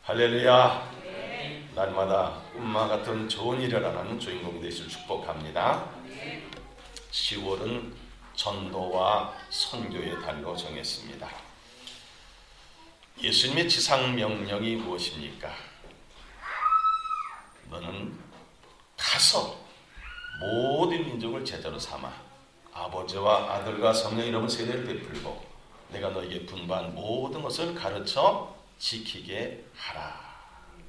할렐루야. 날마다 꿈과 같은 좋은 일을 하는 주인공이 되실 축복합니다. 10월은 전도와 선교의 달로 정했습니다. 예수님의 지상 명령이 무엇입니까? 너는 가서 모든 민족을 제자로 삼아 아버지와 아들과 성령 이름을 세례를 베풀고 내가 너에게 분부한 모든 것을 가르쳐 지키게 하라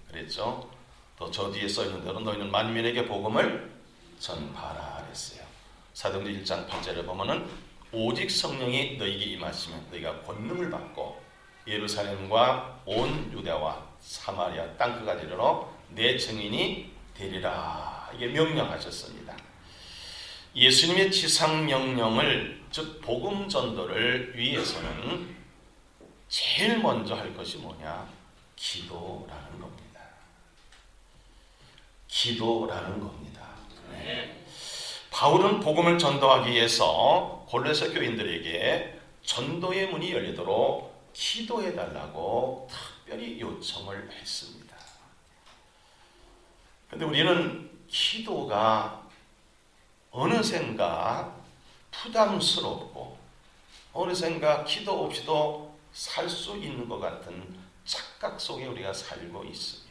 그랬죠. 또 저 뒤에 써있는 대로 너희는 만민에게 복음을 전파하라 그랬어요. 사도행전 1장 8절에 보면은 오직 성령이 너희에게 임하시면 너희가 권능을 받고 예루살렘과 온 유대와 사마리아 땅끝까지 이르러 내 증인이 되리라. 이게 명령하셨습니다. 예수님의 지상 명령을 즉 복음 전도를 위해서는 제일 먼저 할 것이 뭐냐? 기도라는 겁니다. 기도라는 겁니다. 네. 바울은 복음을 전도하기 위해서 골로새 교인들에게 전도의 문이 열리도록 기도해달라고 특별히 요청을 했습니다. 그런데 우리는 기도가 어느샌가 부담스럽고 어느샌가 기도 없이도 살 수 있는 것 같은 착각 속에 우리가 살고 있습니다.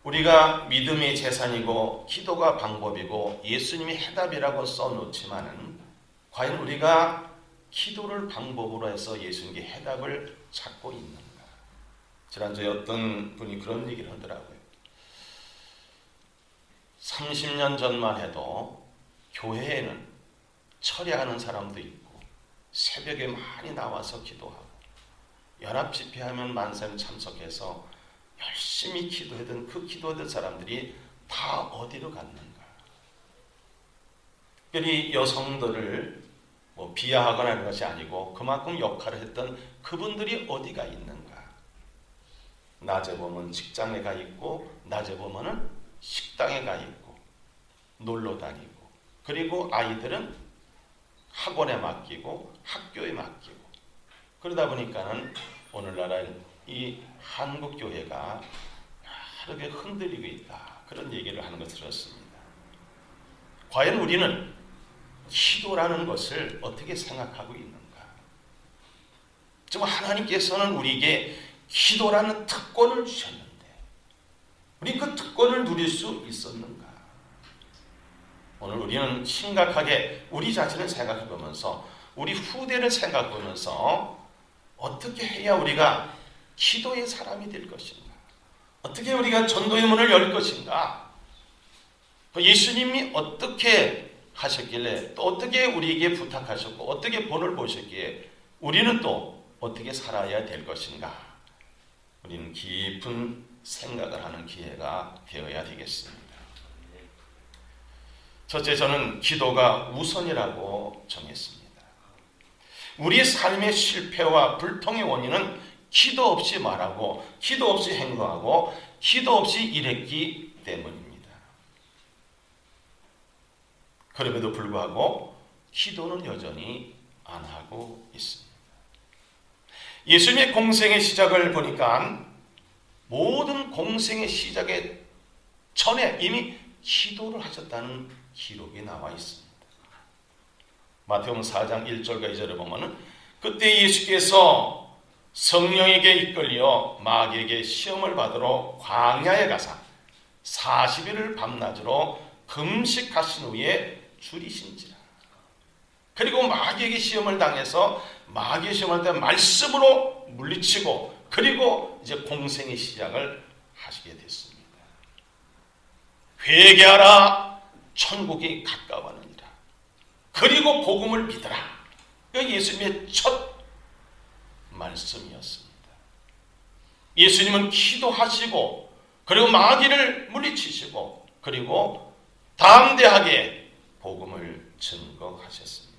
우리가 믿음이 재산이고 기도가 방법이고 예수님이 해답이라고 써놓지만은 과연 우리가 기도를 방법으로 해서 예수님께 해답을 찾고 있는가? 지난주에 어떤 분이 그런 얘기를 하더라고요. 30년 전만 해도 교회에는 철야하는 사람도 있고 새벽에 많이 나와서 기도하고 연합집회하면 만사에 참석해서 열심히 기도하던 그 기도하던 사람들이 다 어디로 갔는가? 특별히 여성들을 비하하거나 하는 것이 아니고 그만큼 역할을 했던 그분들이 어디가 있는가? 낮에 보면 직장에 가 있고 낮에 보면은 식당에 가 있고 놀러 다니고 그리고 아이들은 학원에 맡기고 학교에 맡기고 그러다 보니까는 오늘날 이 한국 교회가 여러 개 흔들리고 있다 그런 얘기를 하는 것을 들었습니다. 과연 우리는 기도라는 것을 어떻게 생각하고 있는가? 지금 하나님께서는 우리에게 기도라는 특권을 주셨는데 우리 그 특권을 누릴 수 있었는가? 오늘 우리는 심각하게 우리 자신을 생각해 보면서 우리 후대를 생각해 보면서 어떻게 해야 우리가 기도의 사람이 될 것인가? 어떻게 우리가 전도의 문을 열 것인가? 예수님이 어떻게 하셨길래 또 어떻게 우리에게 부탁하셨고 어떻게 본을 보셨기에 우리는 또 어떻게 살아야 될 것인가? 우리는 깊은 생각을 하는 기회가 되어야 되겠습니다. 첫째, 저는 기도가 우선이라고 정했습니다. 우리 삶의 실패와 불통의 원인은 기도 없이 말하고 기도 없이 행동하고 기도 없이 일했기 때문입니다. 그럼에도 불구하고 기도는 여전히 안 하고 있습니다. 예수님의 공생의 시작을 보니까 모든 공생의 시작에 전에 이미 기도를 하셨다는 기록이 나와 있습니다. 마태복음 4장 1절과 2절에 보면은 그때 예수께서 성령에게 이끌려 마귀에게 시험을 받으러 광야에 가사 40일을 밤낮으로 금식하신 후에 줄이신지라. 그리고 마귀에게 시험을 당해서 마귀의 시험할 때 말씀으로 물리치고 그리고 이제 공생의 시작을 하시게 됐습니다. 회개하라 천국이 가까워하느니라. 그리고 복음을 믿으라. 이게 예수님의 첫 말씀이었습니다. 예수님은 기도하시고 그리고 마귀를 물리치시고 그리고 담대하게 복음을 증거하셨습니다.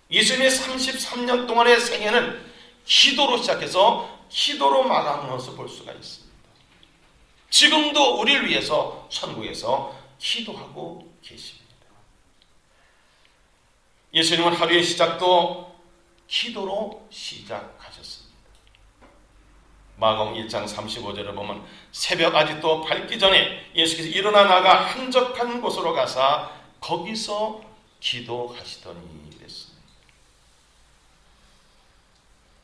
예수님의 33년 동안의 생애는 기도로 시작해서 기도로 마감하는 것을 볼 수가 있습니다. 지금도 우리를 위해서 천국에서 기도하고 계십니다. 예수님은 하루의 시작도 기도로 시작하셨습니다. 마가복음 1장 35절을 보면 새벽 아직도 밝기 전에 예수께서 일어나 나가 한적한 곳으로 가사 거기서 기도하시더니 그랬습니다.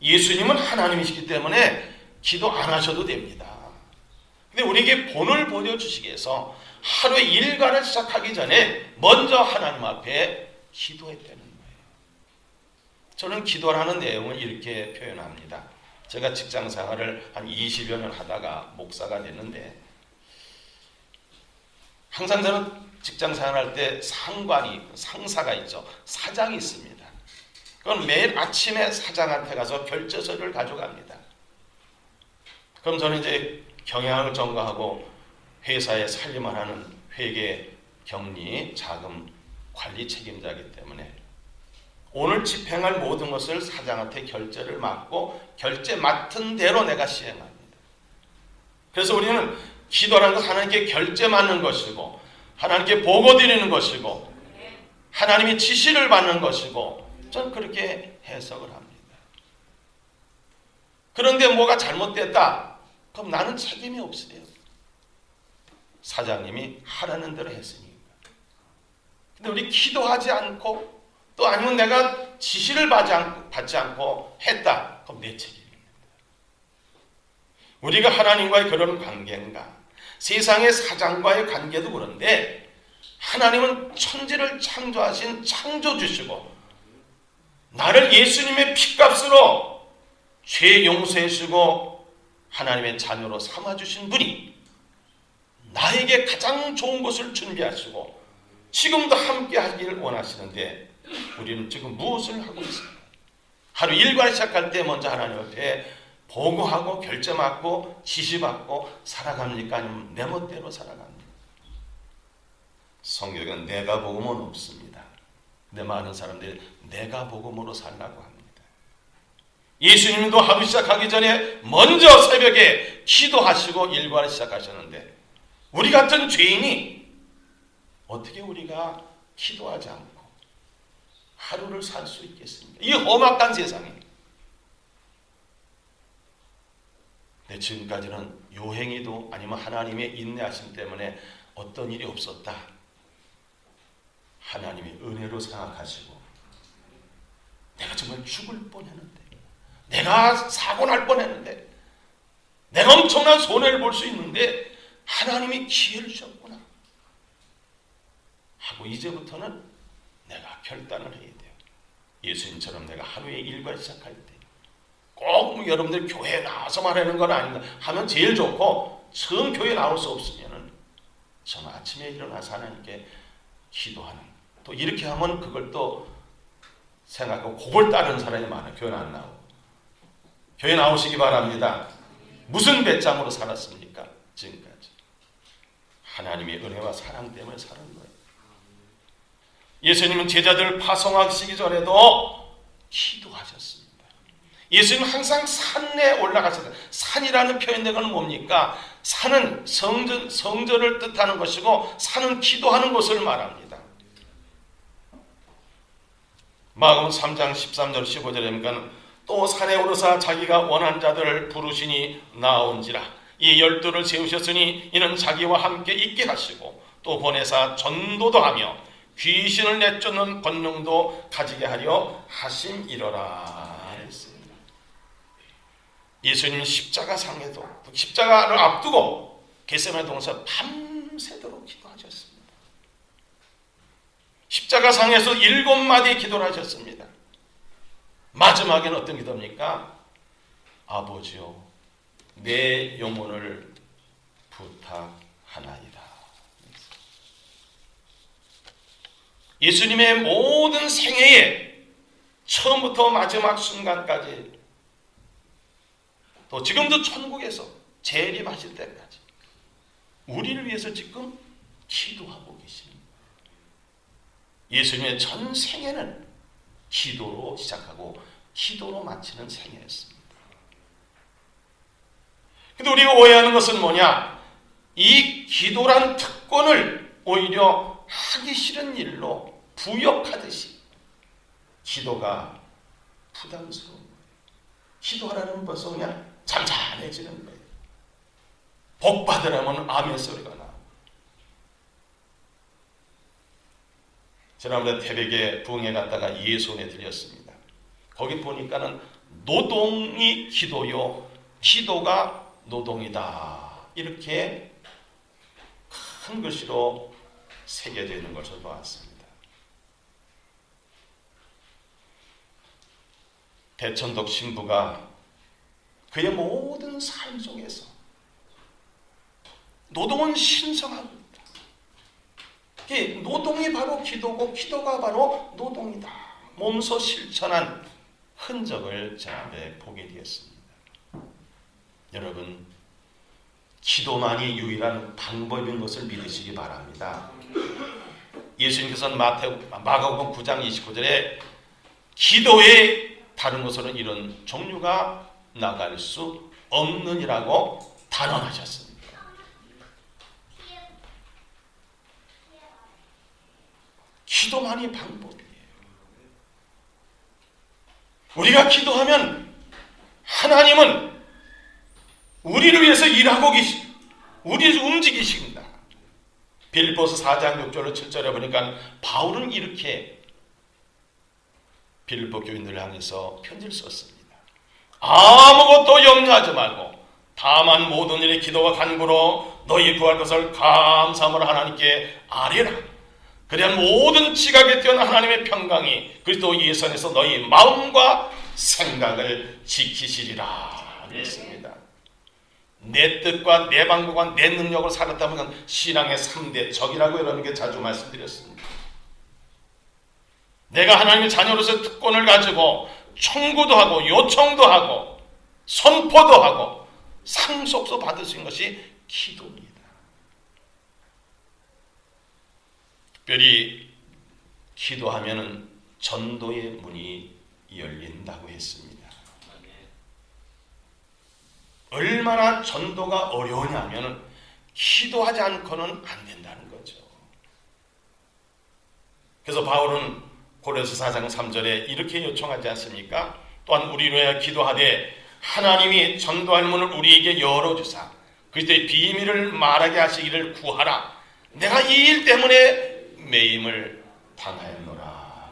예수님은 하나님이시기 때문에 기도 안 하셔도 됩니다. 근데 우리에게 본을 보여주시기 위해서 하루의 일과를 시작하기 전에 먼저 하나님 앞에 기도했다는 거예요. 저는 기도라는 내용을 이렇게 표현합니다. 제가 직장 생활을 한 20여 년 하다가 목사가 됐는데 항상 저는 직장 생활할 때 상사가 있죠. 사장이 있습니다. 그건 매일 아침에 사장한테 가서 결제서를 가져갑니다. 그럼 저는 이제 경영을 전가하고 회사에 살림을 하는 회계, 격리, 자금 관리 책임자이기 때문에 오늘 집행할 모든 것을 사장한테 결제를 맡고 결제 맡은 대로 내가 시행합니다. 그래서 우리는 기도라는 것은 하나님께 결제 맡는 것이고 하나님께 보고 드리는 것이고 하나님이 지시를 받는 것이고 저는 그렇게 해석을 합니다. 그런데 뭐가 잘못됐다? 그럼 나는 책임이 없어요. 사장님이 하라는 대로 했으니까. 근데 우리 기도하지 않고 또 아니면 내가 지시를 받지 않고 했다. 그럼 내 책임입니다. 우리가 하나님과의 그런 관계인가? 세상의 사장과의 관계도 그런데 하나님은 천지를 창조하신 창조주시고 나를 예수님의 피값으로 죄 용서해 주시고 하나님의 자녀로 삼아주신 분이 나에게 가장 좋은 것을 준비하시고 지금도 함께 하기를 원하시는데 우리는 지금 무엇을 하고 있습니까? 하루 일과를 시작할 때 먼저 하나님 앞에 보고하고 결제 맡고 지시받고 살아갑니까? 아니면 내 멋대로 살아갑니까? 성경은 내가 복음은 없습니다. 근데 많은 사람들이 내가 복음으로 살라고 합니다. 예수님도 하루 시작하기 전에 먼저 새벽에 기도하시고 일과를 시작하셨는데 우리 같은 죄인이 어떻게 우리가 기도하지 않고 하루를 살 수 있겠습니까? 이 험악한 세상에. 근데 지금까지는 요행이도 아니면 하나님의 인내하심 때문에 어떤 일이 없었다. 하나님이 은혜로 생각하시고 내가 정말 죽을 뻔했는데 내가 사고 날 뻔했는데 내가 엄청난 손해를 볼 수 있는데 하나님이 기회를 주셨구나 하고 이제부터는 내가 결단을 해야 돼요. 예수님처럼 내가 하루의 일과 시작할 때 꼭 여러분들 교회에 나와서 말하는 건 아닌가 하면 제일 좋고 처음 교회에 나올 수 없으면 저는 아침에 일어나서 하나님께 기도하는 또 이렇게 하면 그걸 또 생각하고 그걸 따르는 사람이 많아요. 교회 안 나오고. 교회 나오시기 바랍니다. 무슨 배짱으로 살았습니까? 지금까지. 하나님의 은혜와 사랑 때문에 사는 거예요. 예수님은 제자들을 파송하시기 전에도 기도하셨습니다. 예수님은 항상 산에 올라가셨다. 산이라는 표현대가는 뭡니까? 산은 성전을 뜻하는 것이고 산은 기도하는 것을 말합니다. 마가복음 3장 13절 15절에 보니까 또 산에 오르사 자기가 원한 자들을 부르시니 나온지라 이 12를 세우셨으니 이는 자기와 함께 있게 하시고 또 보내사 전도도 하며 귀신을 내쫓는 권능도 가지게 하려 하심이로라. 예수님은 십자가상에도 십자가를 앞두고 겟세마네 동산 밤새도록 기도하셨습니다. 십자가상에서 7마디 기도를 하셨습니다. 마지막에는 어떤 기도입니까? 아버지요 내 영혼을 부탁하나이다. 예수님의 모든 생애에 처음부터 마지막 순간까지 또 지금도 천국에서 재림하실 때까지 우리를 위해서 지금 기도하고 계십니다. 예수님의 전 생애는 기도로 시작하고 기도로 마치는 생애였습니다. 근데 우리가 오해하는 것은 뭐냐? 이 기도란 특권을 오히려 하기 싫은 일로 부역하듯이 기도가 부담스러운 거예요. 기도하라는 벌써 그냥 잠잠해지는 거예요. 복 받으라면 아멘 소리가 나고. 지난번에 태백에 부흥회 갔다가 예손에 들렸습니다. 거기 보니까는 노동이 기도요, 기도가 노동이다, 이렇게 큰 글씨로 새겨져 있는 걸 저도 봤습니다. 대천독 신부가 그의 모든 삶 속에서 노동은 신성합니다. 노동이 바로 기도고 기도가 바로 노동이다, 몸소 실천한 흔적을 제 앞에 보게 되었습니다. 여러분, 기도만이 유일한 방법인 것을 믿으시기 바랍니다. 예수님께서는 마가복음 9장 29절에 기도에 다른 것으로는 이런 종류가 나갈 수 없느니라고 단언하셨습니다. 기도만이 방법이에요. 우리가 기도하면 하나님은 우리를 위해서 일하고 우리를 움직이십니다. 빌립보서 4장 6절로 7절에 보니까 바울은 이렇게 빌립보 교인들을 향해서 편지를 썼습니다. 아무것도 염려하지 말고 다만 모든 일에 기도와 간구로 너희 구할 것을 감사함으로 하나님께 아뢰라. 그래야 모든 지각에 뛰어난 하나님의 평강이 그리스도 예수에서 너희 마음과 생각을 지키시리라 했습니다. 내 뜻과 내 방법과 내 능력을 살았다면 신앙의 3대 적이라고 여러분께 자주 말씀드렸습니다. 내가 하나님의 자녀로서 특권을 가지고 청구도 하고 요청도 하고 선포도 하고 상속도 받을 수 있는 것이 기도입니다. 특별히 기도하면 전도의 문이 열린다고 했습니다. 얼마나 전도가 어려우냐면 기도하지 않고는 안 된다는 거죠. 그래서 바울은 고린도서 4장 3절에 이렇게 요청하지 않습니까? 또한 우리로 위하여 기도하되 하나님이 전도할 문을 우리에게 열어주사 그리스도의 비밀을 말하게 하시기를 구하라. 내가 이 일 때문에 매임을 당하였노라.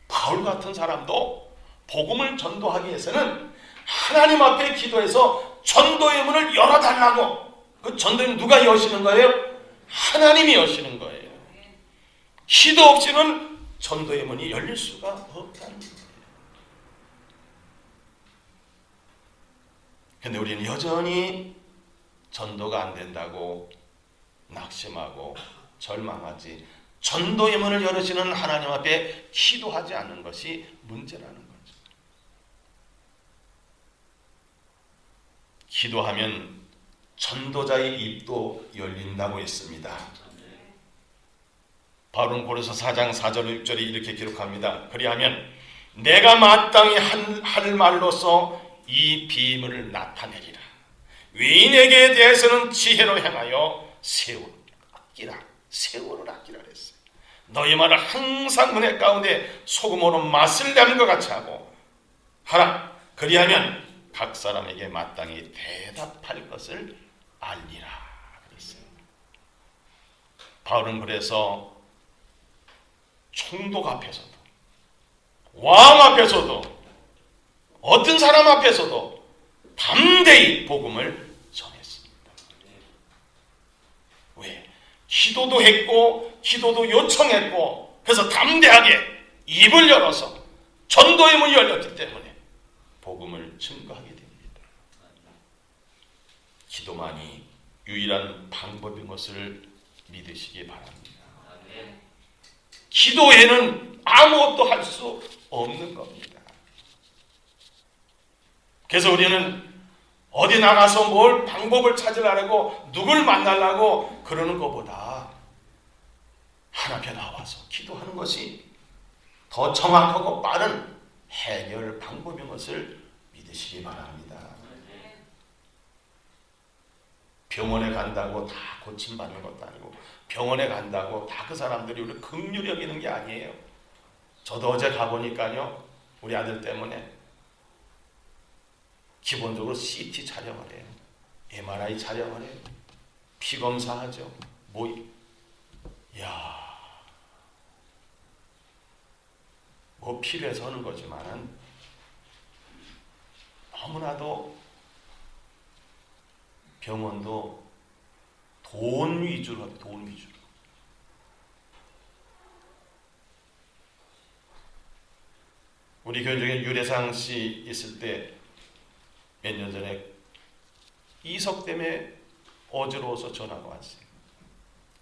바울 같은 사람도 복음을 전도하기 위해서는 하나님 앞에 기도해서 전도의 문을 열어달라고. 그 전도의 문 누가 여시는 거예요? 하나님이 여시는 거예요. 기도 없이는 전도의 문이 열릴 수가 없다는 거예요. 그런데 우리는 여전히 전도가 안 된다고 낙심하고 절망하지, 전도의 문을 열으시는 하나님 앞에 기도하지 않는 것이 문제라는 거죠. 기도하면 전도자의 입도 열린다고 했습니다. 바울은 고린도서 4장 4절 6절에 이렇게 기록합니다. 그리하면 내가 마땅히 할 말로서 이 비밀을 나타내리라. 외인에게 대해서는 지혜로 행하여 세월을 아끼라 그랬어요. 너희 말을 항상 은혜 가운데 소금으로 맛을 내는 것 같이 하고 하라. 그리하면 각 사람에게 마땅히 대답할 것을 알리라 그랬어요. 바울은 그래서 총독 앞에서도 왕 앞에서도 어떤 사람 앞에서도 담대히 복음을 전했습니다. 왜? 기도도 했고 기도도 요청했고 그래서 담대하게 입을 열어서 전도의 문이 열렸기 때문에 복음을 증거하게 됩니다. 기도만이 유일한 방법인 것을 믿으시기 바랍니다. 기도 외에는 아무것도 할 수 없는 겁니다. 그래서 우리는 어디 나가서 뭘 방법을 찾으려고 누굴 만나려고 그러는 것보다 하나님 앞에 나와서 기도하는 것이 더 정확하고 빠른 해결 방법인 것을 믿으시기 바랍니다. 병원에 간다고 다 고침받는 것도 아니고 병원에 간다고 다 그 사람들이 우리 긍휼히 여기는 게 아니에요. 저도 어제 가보니까요, 우리 아들 때문에 기본적으로 CT 촬영을 해요. MRI 촬영을 해요. 피 검사하죠. 뭐 필요해서 하는 거지만 너무나도 병원도 돈 위주로 하고 돈 위주로. 우리 교회 중에 유래상 씨 있을 때 몇 년 전에 이석 때문에 어지러워서 전화가 왔어요.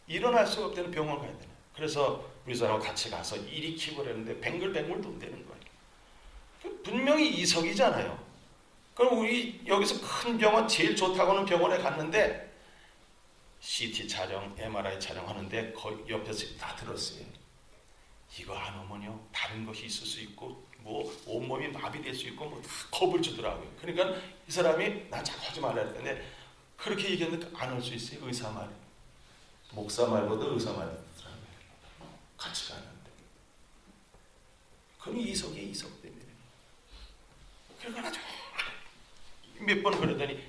일어날 수가 없다는 병원 가야 되나. 그래서 우리 사람하고 같이 가서 일으키고 그랬는데 뱅글뱅글 돈다는 거예요. 분명히 이석이잖아요. 그럼 우리 여기서 큰 병원 제일 좋다고 하는 병원에 갔는데 CT 촬영, MRI 촬영하는데 거의 옆에서 다 들었어요. 이거 안 오면요 다른 것이 있을 수 있고 뭐 온몸이 마비될 수 있고 뭐 다 겁을 주더라고요. 그러니까 이 사람이 난 자꾸 하지 말라 했는데 그렇게 얘기했는데 안 올 수 있어요. 의사 말, 목사 말보다 의사 말 듣더라고요. 같이 가는데 그럼 이석 때문에 그러니까 아주 몇 번 그러더니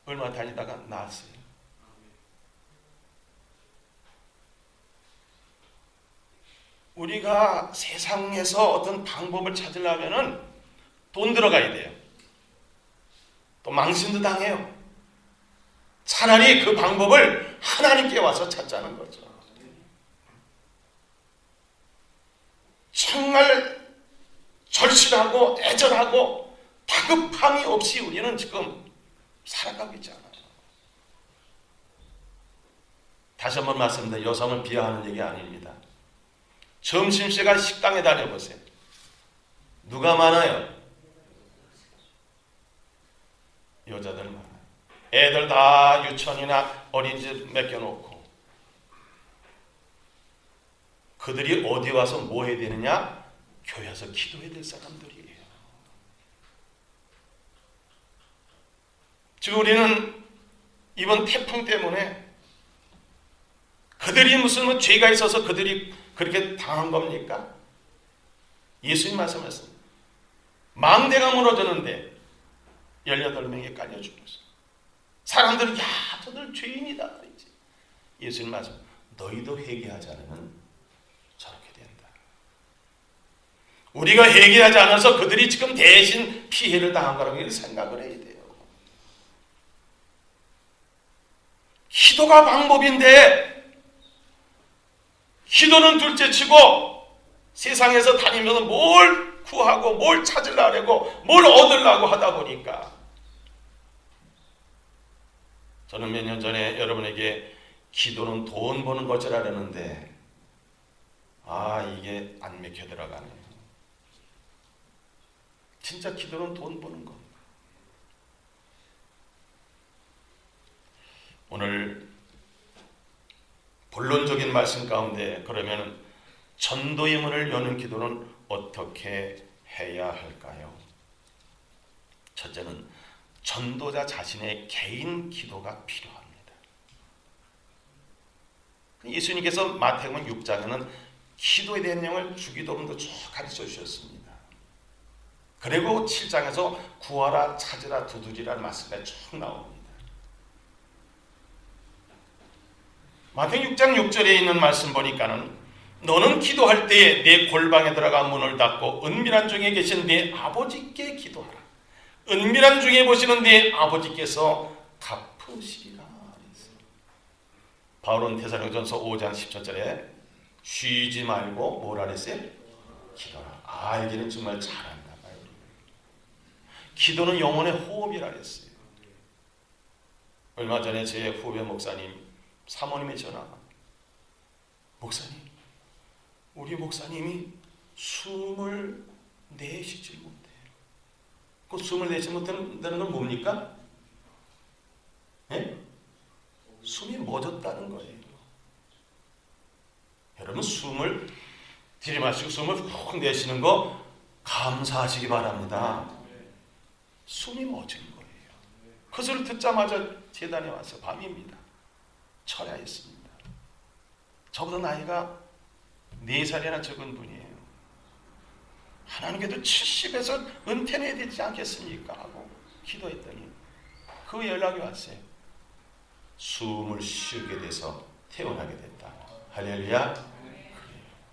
얼마 다니다가 나았어요. 우리가 세상에서 어떤 방법을 찾으려면은 돈 들어가야 돼요. 또 망신도 당해요. 차라리 그 방법을 하나님께 와서 찾자는 거죠. 정말 절실하고 애절하고 다급함이 없이 우리는 지금 살아가고 있지 않아요. 다시 한번 말씀드립니다. 여성을 비하하는 얘기 아닙니다. 점심시간 식당에 다녀보세요. 누가 많아요? 여자들 많아요. 애들 다 유치원이나 어린이집 맡겨놓고 그들이 어디 와서 뭐 해야 되느냐? 교회에서 기도해야 될 사람들이에요. 지금 우리는 이번 태풍 때문에 그들이 무슨 뭐 죄가 있어서 그들이 그렇게 당한 겁니까? 예수님 말씀하셨습니다. 망대가 무너졌는데 18명이 깔려 죽었어요. 사람들은 야 저들 죄인이다. 예수님 말씀 너희도 회개하지 않으면 저렇게 된다. 우리가 회개하지 않아서 그들이 지금 대신 피해를 당한 거라고 생각을 해야 돼요. 기도가 방법인데 기도는 둘째치고 세상에서 다니면서 뭘 구하고 뭘 찾으려고 뭘 얻으려고 하다 보니까 저는 몇 년 전에 여러분에게 기도는 돈 버는 것이라 그러는데 이게 안 맥혀 들어가네요. 진짜 기도는 돈 버는 겁니다. 오늘 본론적인 말씀 가운데 그러면 전도의 문을 여는 기도는 어떻게 해야 할까요? 첫째는 전도자 자신의 개인 기도가 필요합니다. 예수님께서 마태복음 6장에는 기도에 대한 내용을 주기도문도 쭉 가르쳐 주셨습니다. 그리고 7장에서 구하라, 찾으라, 두드리라는 말씀이 쭉 나옵니다. 마태복음 6장 6절에 있는 말씀 보니까는 너는 기도할 때에 내 골방에 들어가 문을 닫고 은밀한 중에 계신 네 아버지께 기도하라. 은밀한 중에 보시는 네 아버지께서 갚으시리라. 바울은 데살로니가전서 5장 10절에 쉬지 말고 뭐라 그랬어요? 기도하라. 알기는 정말 잘한다. 기도는 영혼의 호흡이라 그랬어요. 얼마 전에 제 후배 목사님 사모님의 전화가 목사님 우리 목사님이 숨을 내쉬지 못해요. 그 숨을 내쉬지 못한다는 건 뭡니까? 숨이 멎었다는 거예요. 여러분 숨을 들이마시고 숨을 훅 내쉬는 거 감사하시기 바랍니다. 숨이 멎은 거예요. 그 소리를 듣자마자 재단에 와서 밤입니다. 철야했습니다. 저보다 나이가 4살이나 적은 분이에요. 하나님께도 70에서 은퇴해야 되지 않겠습니까? 하고 기도했더니 그 연락이 왔어요. 숨을 쉬게 돼서 태어나게 됐다. 할렐루야.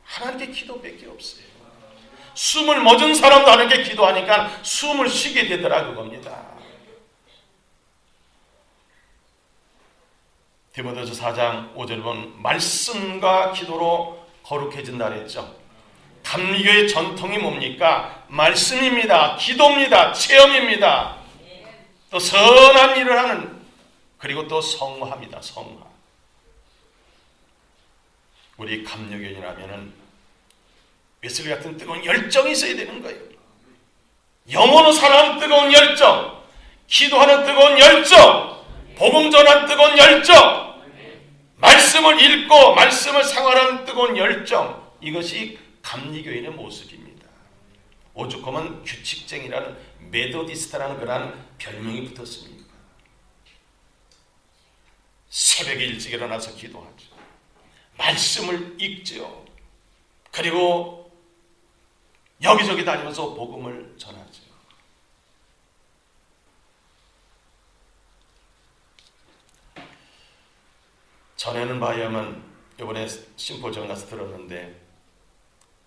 하나님께 기도밖에 없어요. 숨을 멎은 사람도 하나님께 기도하니까 숨을 쉬게 되더라 그겁니다. 디모데후서 4장 5절 보면 말씀과 기도로 거룩해진다 그랬죠. 감리교의 전통이 뭡니까? 말씀입니다. 기도입니다. 체험입니다. 또 선한 일을 하는, 그리고 또 성화입니다. 성화. 우리 감리교인이라면은 웨슬리 같은 뜨거운 열정이 있어야 되는 거예요. 영혼을 사랑하는 뜨거운 열정, 기도하는 뜨거운 열정, 복음 전하는 뜨거운 열정, 말씀을 읽고 말씀을 생활하는 뜨거운 열정, 이것이 감리교인의 모습입니다. 오죽하면 규칙쟁이라는 메도디스트라는 그러한 별명이 붙었습니다. 새벽에 일찍 일어나서 기도하죠. 말씀을 읽죠. 그리고 여기저기 다니면서 복음을 전하죠. 전에는 바에 의하면 이번에 심포지엄 가서 들었는데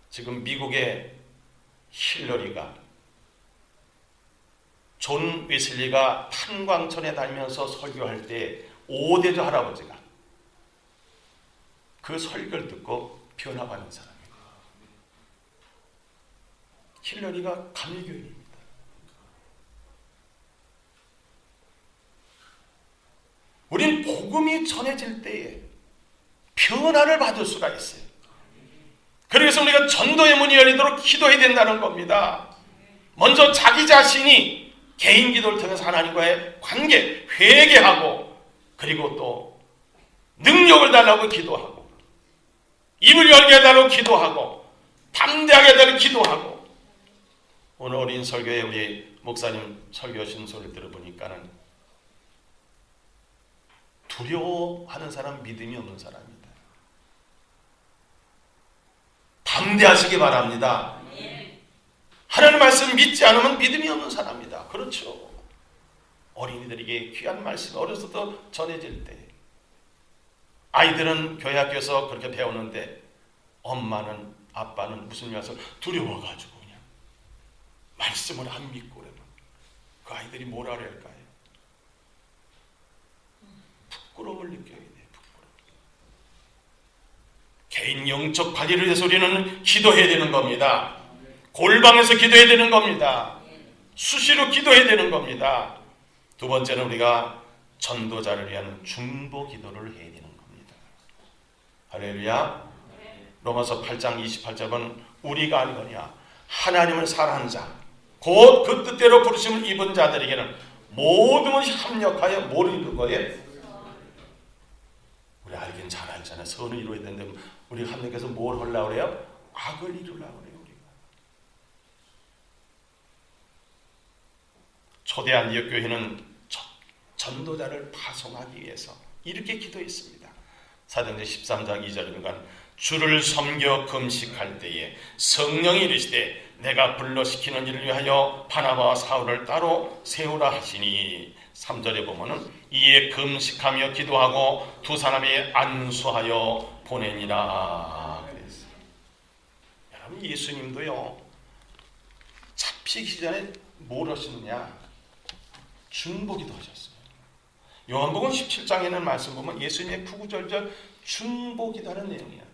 지금 미국의 힐러리가 존 웨슬리가 탄광촌에 다니면서 설교할 때 오대조 할아버지가 그 설교를 듣고 변화받은 사람이에요. 힐러리가 감리교인입니다. 우린 복음이 전해질 때에 변화를 받을 수가 있어요. 그래서 우리가 전도의 문이 열리도록 기도해야 된다는 겁니다. 먼저 자기 자신이 개인 기도를 통해서 하나님과의 관계, 회개하고, 그리고 또 능력을 달라고 기도하고, 입을 열게 해달라고 기도하고, 담대하게 해달라고 기도하고. 오늘 어린 설교에 우리 목사님 설교하신 소리를 들어보니까는 두려워하는 사람, 믿음이 없는 사람입니다. 담대하시기 바랍니다. 하나님 말씀 믿지 않으면 믿음이 없는 사람입니다. 그렇죠. 어린이들에게 귀한 말씀 어려서부터 전해질 때 아이들은 교회 학교에서 그렇게 배우는데 엄마는 아빠는 무슨 말씀 두려워가지고 그냥 말씀을 안 믿고 그러면 그 아이들이 뭐라 그럴까요? 부끄러움을 느껴야 돼요. 부끄러움. 개인 영적 관리를 위해서 우리는 기도해야 되는 겁니다. 골방에서 기도해야 되는 겁니다. 수시로 기도해야 되는 겁니다. 두 번째는 우리가 전도자를 위한 중보 기도를 해야 되는 겁니다. 할렐루야. 로마서 8장 28절은 우리가 알거니와 하나님을 사랑하는 자 곧 그 뜻대로 부르심을 입은 자들에게는 모든 것이 합력하여 뭘 이룰 거예요? 우리 알긴 잘 알잖아요. 선을 이루어야 되는데 우리 하나님께서 뭘 하려고 그래요? 악을 이루려고 그래요. 우리가 초대 안디옥 교회는 전도자를 파송하기 위해서 이렇게 기도했습니다. 사도행전 13장 2절에 보면 주를 섬겨 금식할 때에 성령이 이르시되 내가 불러시키는 일을 위하여 바나바와 사울을 따로 세우라 하시니 3절에 보면은 이에 금식하며 기도하고 두 사람이 안수하여 보내니라 그랬어요. 여러분 예수님도요 잡히기 전에 뭘 하시느냐? 중보기도 하셨어요. 요한복음 17장에는 말씀 보면 예수님의 구구절절 중보기도하는 내용이야.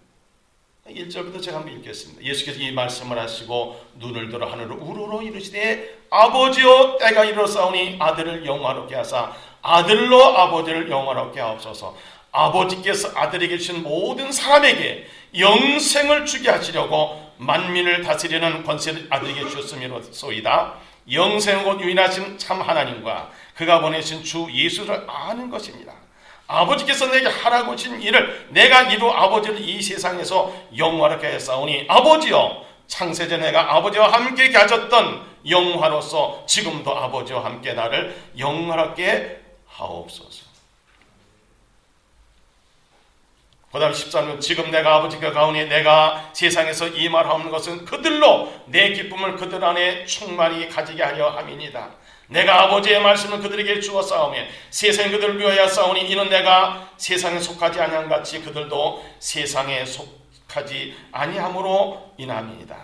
1절부터 제가 한번 읽겠습니다. 예수께서 이 말씀을 하시고 눈을 들어 하늘을 우러러 이르시되 아버지여 때가 이르렀사오니 아들을 영화롭게 하사 아들로 아버지를 영화롭게 하옵소서. 아버지께서 아들에게 주신 모든 사람에게 영생을 주게 하시려고 만민을 다스리는 권세를 아들에게 주셨음이로소이다. 영생 곧 유일하신 참 하나님과 그가 보내신 주 예수를 아는 것입니다. 아버지께서 내게 하라고 하신 일을 내가 이루 아버지를 이 세상에서 영화롭게 하였사오니 아버지여 창세전 내가 아버지와 함께 가졌던 영화로서 지금도 아버지와 함께 나를 영화롭게 하옵소서. 그 다음 14절 지금 내가 아버지가 가오니 내가 세상에서 이 말하는 것은 그들로 내 기쁨을 그들 안에 충만히 가지게 하려 함이니이다. 내가 아버지의 말씀을 그들에게 주어 싸우며 세상이 그들을 위하여 싸우니 이는 내가 세상에 속하지 아니한 같이 그들도 세상에 속하지 아니함으로 인함이니이다.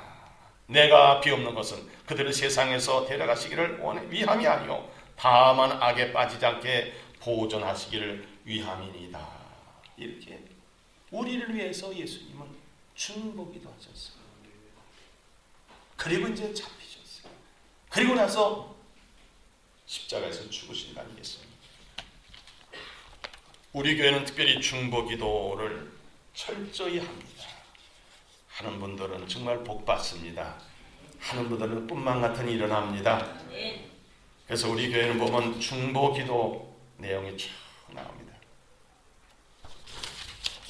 내가 비옵는 것은 그들을 세상에서 데려가시기를 위함이 아니요 다만 악에 빠지지 않게 보존하시기를 위함이니이다. 이렇게 우리를 위해서 예수님은 중보기도 하셨어요. 그리고 이제 잡히셨어요. 그리고 나서 십자가에서 죽으신 거 아니겠습니까? 우리 교회는 특별히 중보기도를 철저히 합니다. 하는 분들은 정말 복 받습니다. 하는 분들은 꿈만 같은 일이 일어납니다. 그래서 우리 교회는 보면 중보기도 내용이 쭉 나옵니다.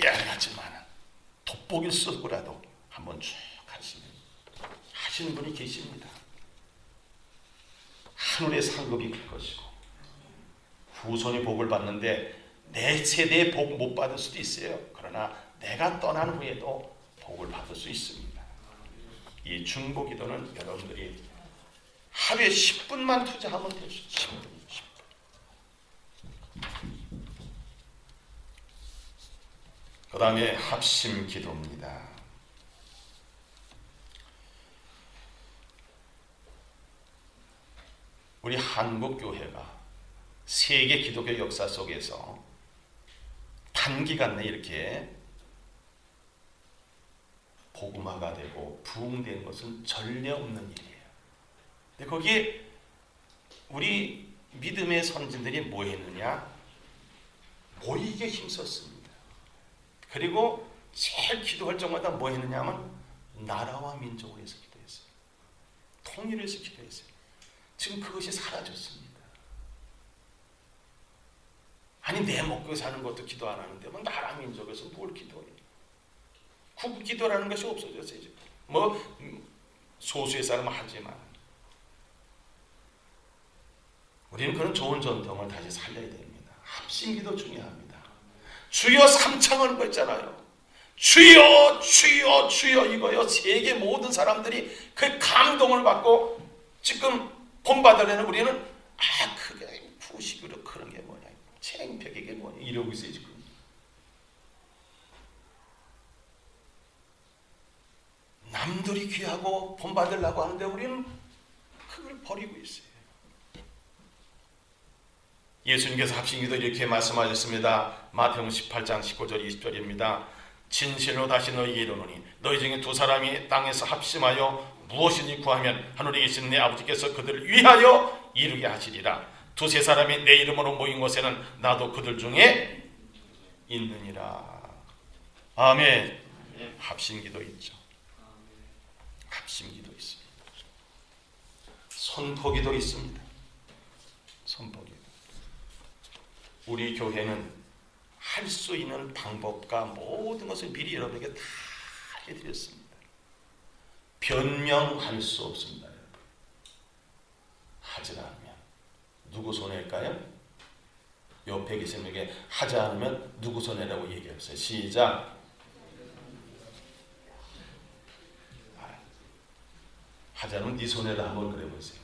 깨알같지만 돋보기 쓰고라도 한번 쭉 하시는 분이 계십니다. 하늘의 상급이 클 것이고 후손이 복을 받는데 내 세대에 복 못 받을 수도 있어요. 그러나 내가 떠난 후에도 복을 받을 수 있습니다. 이 중보기도는 여러분들이 하루에 10분만 투자하면 될 수 있습니다. 10분. 그 다음에 합심기도입니다. 우리 한국교회가 세계 기독교 역사 속에서 단기간 내에 이렇게 복음화가 되고 부흥된 것은 전례 없는 일이에요. 근데 거기에 우리 믿음의 선진들이 뭐 했느냐? 모이게 힘썼습니다. 그리고 제일 기도할 적마다 뭐 했느냐 하면 나라와 민족을 위해서 기도했어요. 통일을 위해서 기도했어요. 지금 그것이 사라졌습니다. 아니 내 먹고 사는 것도 기도 안 하는데 뭐 나라 민족에서 뭘 기도해? 구국 기도라는 것이 없어졌어요. 뭐 소수의 사람은 하지만 우리는 그런 좋은 전통을 다시 살려야 됩니다. 합심기도 중요합니다. 주여 삼창하는 거 있잖아요. 주여 주여 주여 이거요. 세계 모든 사람들이 그 감동을 받고 지금 본받으려는 우리는 그게 구식으로 그런 게 뭐냐 창피하게 게 뭐냐 이러고 있어요 지금. 남들이 귀하고 본받으려고 하는데 우리는 그걸 버리고 있어요. 예수님께서 합심기도 이렇게 말씀하셨습니다. 마태복음 18장 19절 20절입니다. 진실로 다시 너희에게 이르노니 너희 중에 두 사람이 땅에서 합심하여 무엇이니 구하면 하늘에 계신 내 아버지께서 그들을 위하여 이루게 하시리라. 두세 사람이 내 이름으로 모인 곳에는 나도 그들 중에 있느니라. 아멘. 합심기도 있죠. 합심기도 있습니다. 선포기도 있습니다. 선포기도. 우리 교회는 할 수 있는 방법과 모든 것을 미리 여러분에게 다 해드렸습니다. 변명할 수 없습니다. 여러분. 하지 않으면 누구 손해일까요? 옆에 계신 분에게 하지 않으면 누구 손해라고 얘기했어요. 시작. 하지 않으면 네 손해라 한번 그래보세요.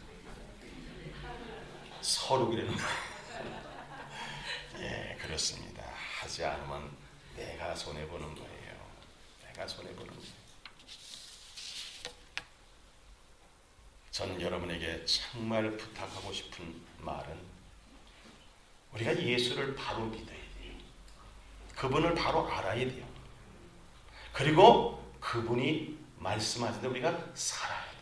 서로 그러는 거예요. 예, 그렇습니다. 하지 않으면 내가 손해보는 거예요. 내가 손해보는 거예요. 저는 여러분에게 정말 부탁하고 싶은 말은 우리가 예수를 바로 믿어야 돼요. 그분을 바로 알아야 돼요. 그리고 그분이 말씀하실 때 우리가 살아야 돼요.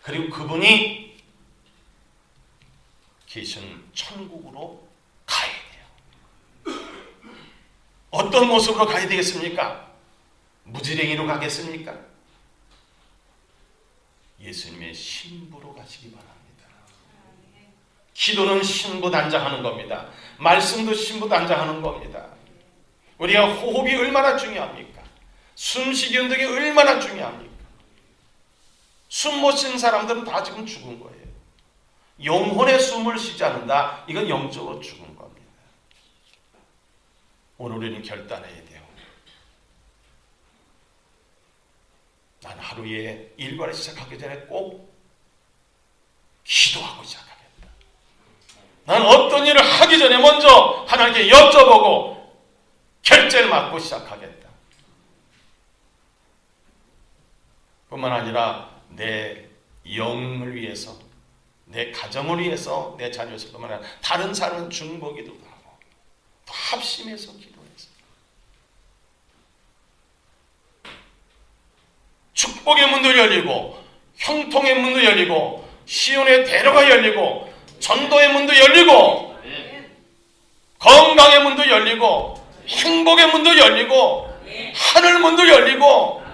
그리고 그분이 계신 천국으로 가야 돼요. 어떤 모습으로 가야 되겠습니까? 무지랭이로 가겠습니까? 예수님의 신부로 가시기 바랍니다. 기도는 신부단장하는 겁니다. 말씀도 신부단장하는 겁니다. 우리가 호흡이 얼마나 중요합니까? 숨쉬기 운동이 얼마나 중요합니까? 숨 못 쉬는 사람들은 다 지금 죽은 거예요. 영혼의 숨을 쉬지 않는다. 이건 영적으로 죽은 겁니다. 오늘 우리는 결단해야 돼요. 난 하루에 일과를 시작하기 전에 꼭 기도하고 시작하겠다. 난 어떤 일을 하기 전에 먼저 하나님께 여쭤보고 결제를 맡고 시작하겠다. 뿐만 아니라 내 영을 위해서, 내 가정을 위해서, 내 자녀를 뿐만 아니라 다른 사람은 중보기도도 하고 또 합심해서 기도해서 축복의 문도 열리고 형통의 문도 열리고 시온의 대로가 열리고 전도의 문도 열리고 건강의 문도 열리고 행복의 문도 열리고 하늘 문도 열리고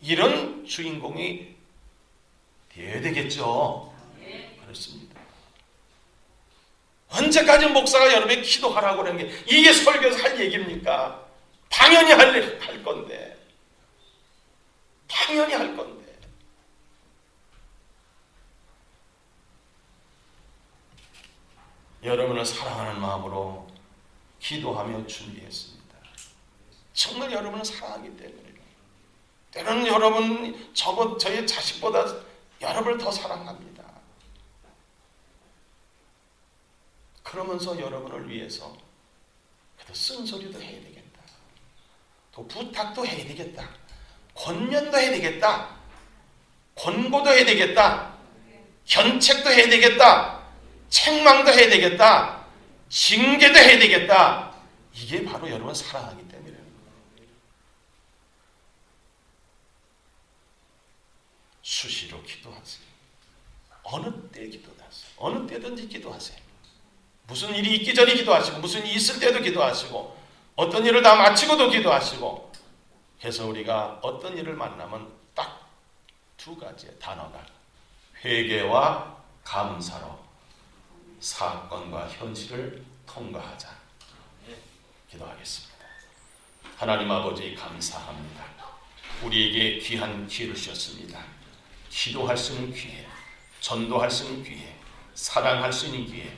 이런 주인공이 되어야 되겠죠. 그렇습니다. 언제까지 목사가 여러분에게 기도하라고 하는 게 이게 설교에서 할 얘기입니까? 당연히 할 건데. 당연히 할 건데. 여러분을 사랑하는 마음으로 기도하며 준비했습니다. 정말 여러분을 사랑하기 때문에. 때로는 여러분 저의 자식보다 여러분을 더 사랑합니다. 그러면서 여러분을 위해서 그래도 쓴소리도 해야 되겠다. 또 부탁도 해야 되겠다. 권면도 해야 되겠다. 권고도 해야 되겠다. 견책도 해야 되겠다. 책망도 해야 되겠다. 징계도 해야 되겠다. 이게 바로 여러분 사랑하기 때문에. 수시로 기도하세요. 어느 때 기도하세요. 어느 때든지 기도하세요. 무슨 일이 있기 전에 기도하시고 무슨 일이 있을 때도 기도하시고 어떤 일을 다 마치고도 기도하시고 그래서 우리가 어떤 일을 만나면 딱 두 가지의 단어가 회개와 감사로 사건과 현실을 통과하자. 기도하겠습니다. 하나님 아버지 감사합니다. 우리에게 귀한 기회를 주셨습니다. 기도할 수 있는 기회, 전도할 수 있는 기회, 사랑할 수 있는 기회,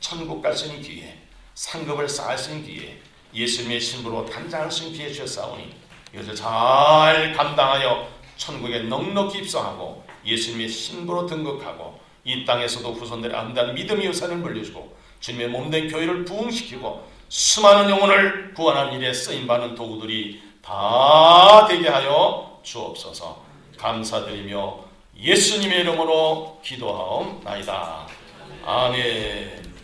천국 갈 수 있는 기회, 상급을 쌓을 수 있는 기회, 예수님의 신부로 단장할 수 있는 기회 주셨사오니 이것을 잘 감당하여 천국에 넉넉히 입성하고 예수님의 신부로 등극하고 이 땅에서도 후손들의 안다는 믿음의 유산을 물려주고 주님의 몸된 교회를 부흥시키고 수많은 영혼을 구원하는 일에 쓰임받는 도구들이 다 되게 하여 주옵소서. 감사드리며 예수님의 이름으로 기도하옵나이다. 아멘.